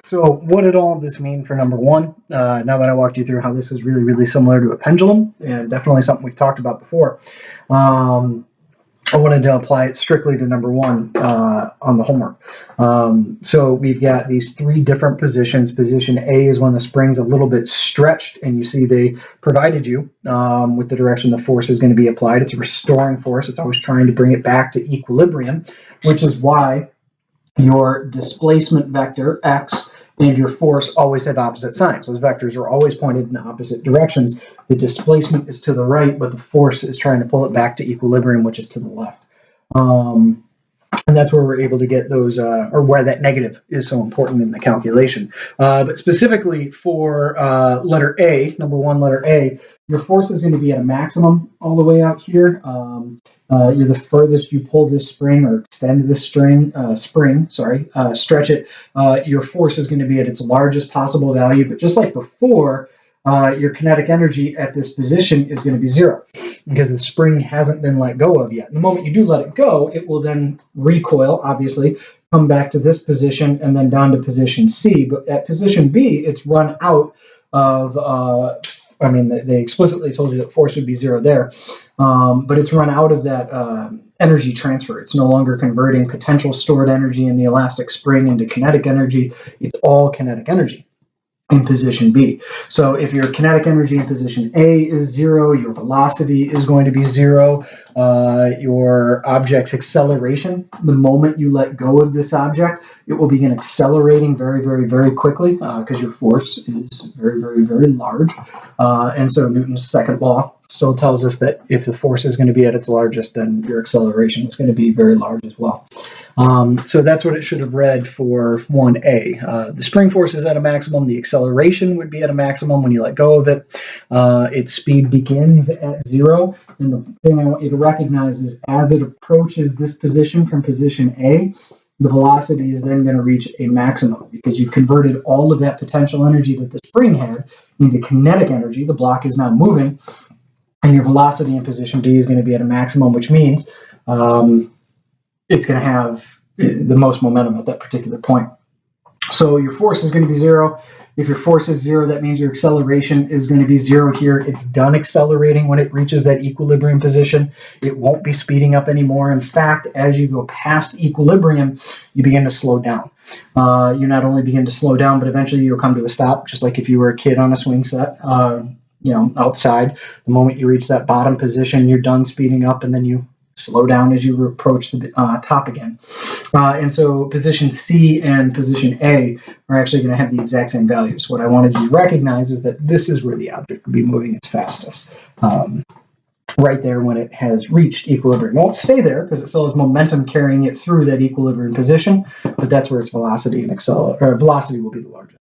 So what did all of this mean for number one? Now that I walked you through how this is really, really similar to a pendulum, and definitely something we've talked about before, I wanted to apply it strictly to number one on the homework. So we've got these three different positions. Position A is when the spring's a little bit stretched, and you see they provided you with the direction the force is going to be applied. It's a restoring force. It's always trying to bring it back to equilibrium, which is why your displacement vector, x, and your force always have opposite signs. Those vectors are always pointed in opposite directions. The displacement is to the right, but the force is trying to pull it back to equilibrium, which is to the left. And that's where we're able to get those, or where that negative is so important in the calculation. But specifically for letter A, number one, letter A, your force is going to be at a maximum all the way out here. You're the furthest you pull this spring or extend this stretch it, your force is going to be at its largest possible value. But just like before, your kinetic energy at this position is going to be zero because the spring hasn't been let go of yet. And the moment you do let it go, it will then recoil, obviously, come back to this position and then down to position C. But at position B, it's run out of, they explicitly told you that force would be zero there, but it's run out of that energy transfer. It's no longer converting potential stored energy in the elastic spring into kinetic energy. It's all kinetic energy in position B. So if your kinetic energy in position A is zero, your velocity is going to be zero. Your object's acceleration, the moment you let go of this object, it will begin accelerating very, very, very quickly because your force is very, very, very large. And so Newton's second law still tells us that if the force is going to be at its largest, then your acceleration is going to be very large as well. So that's what it should have read for 1A. The spring force is at a maximum. The acceleration would be at a maximum when you let go of it. Its speed begins at zero. And the thing I want you to recognize is as it approaches this position from position A, the velocity is then going to reach a maximum because you've converted all of that potential energy that the spring had into kinetic energy. The block is now moving, and your velocity in position B is going to be at a maximum, which means it's going to have the most momentum at that particular point. So your force is going to be zero. If your force is zero, that means your acceleration is going to be zero here. It's done accelerating when it reaches that equilibrium position. It won't be speeding up anymore. In fact, as you go past equilibrium, you begin to slow down. You not only begin to slow down, but eventually you'll come to a stop, just like if you were a kid on a swing set, outside. The moment you reach that bottom position, you're done speeding up, and then you slow down as you approach the top again. And so position C and position A are actually going to have the exact same values. What I wanted you to recognize is that this is where the object will be moving its fastest. Right there when it has reached equilibrium. It won't stay there because it still has momentum carrying it through that equilibrium position, but that's where its velocity and velocity will be the largest.